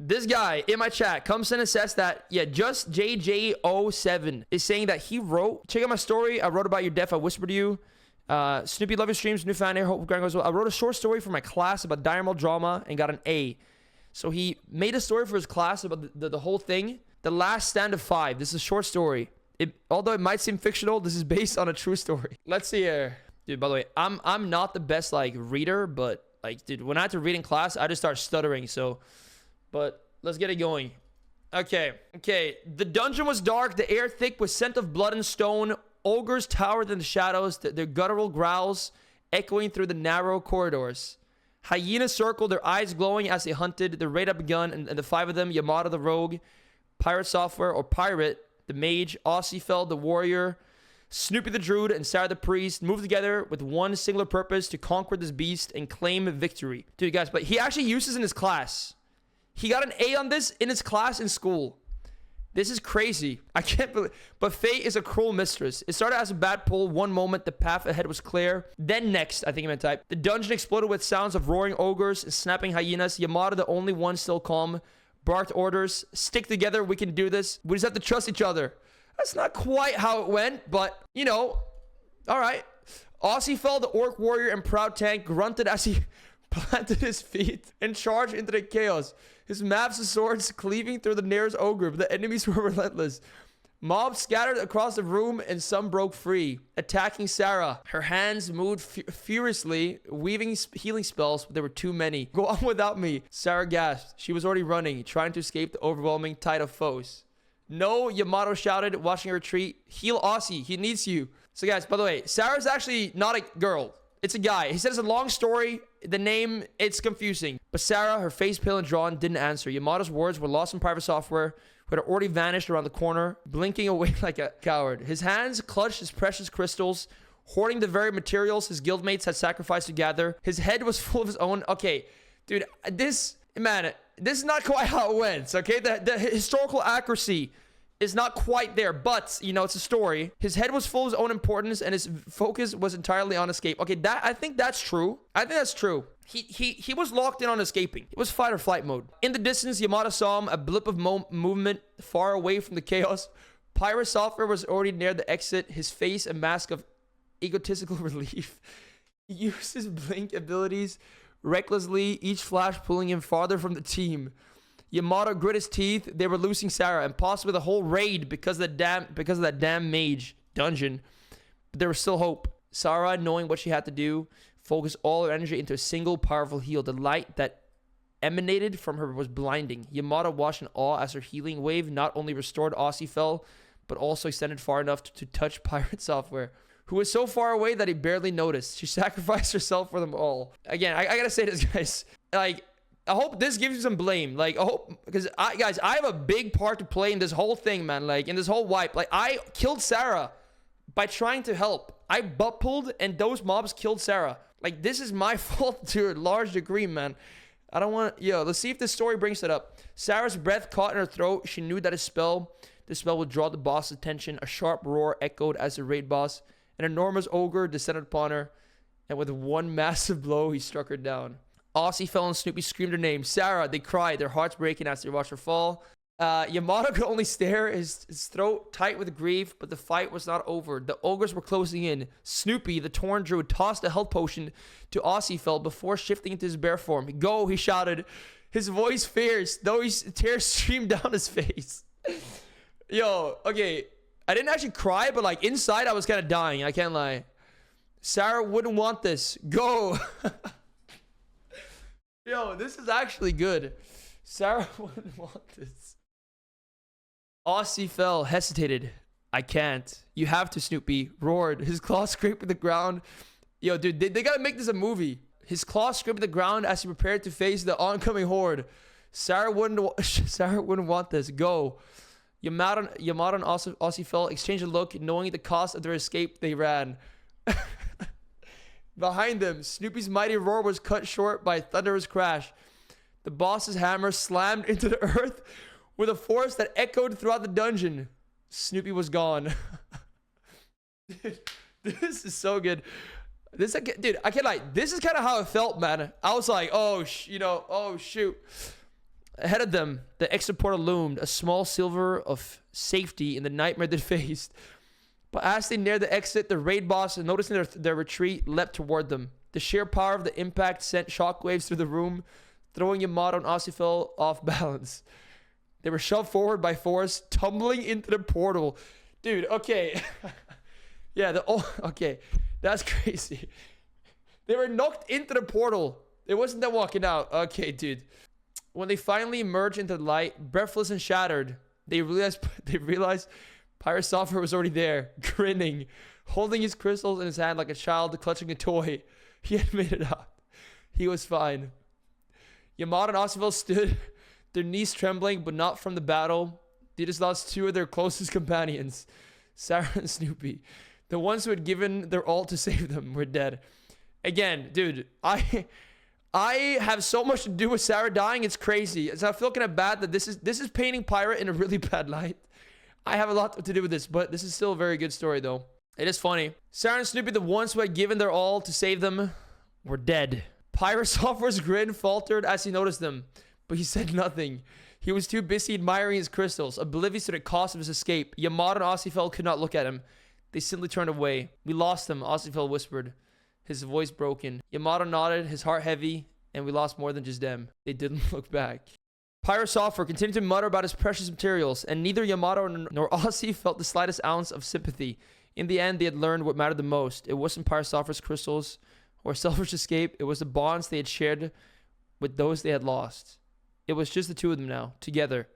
This guy in my chat comes and says that, yeah, just JJ07 is saying that he wrote, check out my story. I wrote about your death. I whispered to you. Snoopy, love your streams. New fan here. Hope grind goes well. I wrote a short story for my class about diurnal drama and got an A. So he made a story for his class about the whole thing. The Last Stand of 5. This is a short story. Although it might seem fictional, this is based on a true story. Let's see here. Dude, by the way, I'm not the best, like, reader, but, like, dude, when I had to read in class, I just start stuttering, so... But let's get it going. Okay. The dungeon was dark, the air thick with scent of blood and stone. Ogres towered in the shadows, their guttural growls echoing through the narrow corridors. Hyenas circled, their eyes glowing as they hunted. The raid up begun, and the 5 of them, Yamada the rogue, Pirate Software, or Pirate, the mage, Ossifel the warrior, Snoopy the druid, and Sarah the priest, moved together with one singular purpose: to conquer this beast and claim victory. Dude, guys, but he actually uses in his class. He got an A on this in his class in school. This is crazy. I can't believe. But fate is a cruel mistress. It started as a bad pull. One moment, the path ahead was clear. Then next, I think I meant type. The dungeon exploded with sounds of roaring ogres and snapping hyenas. Yamada, the only one still calm, barked orders. Stick together. We can do this. We just have to trust each other. That's not quite how it went, but, you know, all right. Ossifel, the orc warrior and proud tank, grunted as he planted his feet and charged into the chaos. His maps of swords cleaving through the nearest ogre, but the enemies were relentless. Mobs scattered across the room and some broke free, attacking Sarah. Her hands moved furiously, weaving healing spells, but there were too many. Go on without me, Sarah gasped. She was already running, trying to escape the overwhelming tide of foes. No, Yamato shouted, watching her retreat. Heal Aussie, he needs you. So guys, by the way, Sarah's actually not a girl. It's a guy. He said it's a long story. The name, it's confusing. But Sarah, her face pale and drawn, didn't answer. Yamato's words were lost in Private Software, who had already vanished around the corner, blinking away like a coward. His hands clutched his precious crystals, hoarding the very materials his guildmates had sacrificed to gather. His head was full of his own... Okay, dude, this is not quite how it went, okay? The historical accuracy is not quite there, but, you know, it's a story. His head was full of his own importance, and his focus was entirely on escape. Okay, I think that's true. He was locked in on escaping. It was fight or flight mode. In the distance, Yamada saw him, a blip of movement far away from the chaos. Pirate Software was already near the exit, his face a mask of egotistical relief. He used his blink abilities recklessly, each flash pulling him farther from the team. Yamato grit his teeth. They were losing Sarah and possibly the whole raid because of that damn mage dungeon. But there was still hope. Sarah, knowing what she had to do, focused all her energy into a single powerful heal. The light that emanated from her was blinding. Yamato watched in awe as her healing wave not only restored Ossifel, but also extended far enough to touch Pirate Software, who was so far away that he barely noticed. She sacrificed herself for them all. Again, I gotta say this, guys. Like, I hope this gives you some blame. Like, I hope, because guys, I have a big part to play in this whole thing, man. Like, in this whole wipe. Like, I killed Sarah by trying to help. I butt pulled, and those mobs killed Sarah. Like, this is my fault to a large degree, man. I don't want to... Yo, let's see if this story brings it up. Sarah's breath caught in her throat. She knew that the spell would draw the boss's attention. A sharp roar echoed as the raid boss, an enormous ogre, descended upon her, and with one massive blow, he struck her down. Ossifel and Snoopy screamed her name. Sarah, they cried, their hearts breaking as they watched her fall. Yamato could only stare, his throat tight with grief, but the fight was not over. The ogres were closing in. Snoopy, the torn druid, tossed a health potion to Ossifel before shifting into his bear form. Go, he shouted, his voice fierce, though tears streamed down his face. Yo, okay, I didn't actually cry, but like inside I was kind of dying, I can't lie. Sarah wouldn't want this. Go. Yo, this is actually good. Sarah wouldn't want this. Ossifel hesitated. I can't. You have to, Snoopy roared. His claws scraping the ground. Yo, dude, they gotta make this a movie. His claws scraping the ground as he prepared to face the oncoming horde. Sarah wouldn't want this. Go. Yamato and Ossifel exchanged a look, knowing the cost of their escape. They ran. Behind them, Snoopy's mighty roar was cut short by a thunderous crash. The boss's hammer slammed into the earth with a force that echoed throughout the dungeon. Snoopy was gone. Dude, this is so good. Dude, I can't lie. This is kind of how it felt, man. I was like, oh, oh shoot. Ahead of them, the exit portal loomed, a small silver of safety in the nightmare they faced. But as they neared the exit, the raid boss, noticing their retreat, leapt toward them. The sheer power of the impact sent shockwaves through the room, throwing Yamato and Ossifel off balance. They were shoved forward by force, tumbling into the portal. Dude, okay. Yeah, okay. That's crazy. They were knocked into the portal. It wasn't them walking out. Okay, dude. When they finally emerged into the light, breathless and shattered, they realized Pirate Software was already there, grinning, holding his crystals in his hand like a child clutching a toy. He had made it out. He was fine. Yamato and Ossifel stood, their knees trembling, but not from the battle. They just lost two of their closest companions, Sarah and Snupy. The ones who had given their all to save them were dead. Again, dude, I have so much to do with Sarah dying. It's crazy. So I feel kind of bad that this is painting Pirate in a really bad light. I have a lot to do with this, but this is still a very good story, though. It is funny. Sarah and Snupy, the ones who had given their all to save them, were dead. Pirate Software's grin faltered as he noticed them, but he said nothing. He was too busy admiring his crystals, oblivious to the cost of his escape. Yamato and Ossifel could not look at him. They simply turned away. We lost him, Ossifel whispered, his voice broken. Yamato nodded, his heart heavy, and we lost more than just them. They didn't look back. Pirate Software continued to mutter about his precious materials, and neither Yamato nor Ossie felt the slightest ounce of sympathy. In the end, they had learned what mattered the most. It wasn't Pirate Software's crystals or selfish escape. It was the bonds they had shared with those they had lost. It was just the two of them now, together.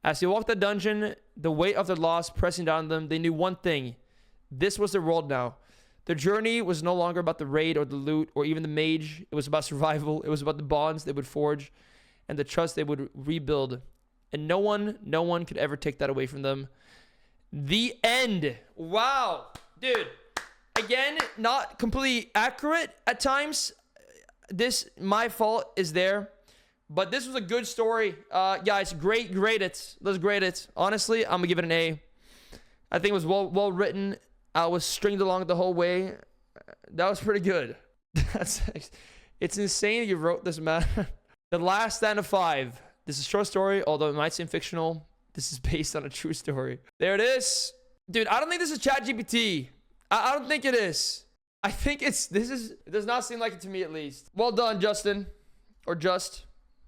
As they walked the dungeon, the weight of their loss pressing down on them, they knew one thing. This was their world now. Their journey was no longer about the raid or the loot or even the mage. It was about survival. It was about the bonds they would forge and the trust they would rebuild. And no one could ever take that away from them. The end. Wow. Dude. Again, not completely accurate at times. My fault is there. But this was a good story. Guys, grade it. Let's grade it. Honestly, I'm going to give it an A. I think it was well written. I was stringed along the whole way. That was pretty good. It's insane that you wrote this, man. The Last Stand of 5. This is a short story, although it might seem fictional. This is based on a true story. There it is. Dude, I don't think this is ChatGPT. I don't think it is. I think it does not seem like it to me at least. Well done, Justin. Or Just.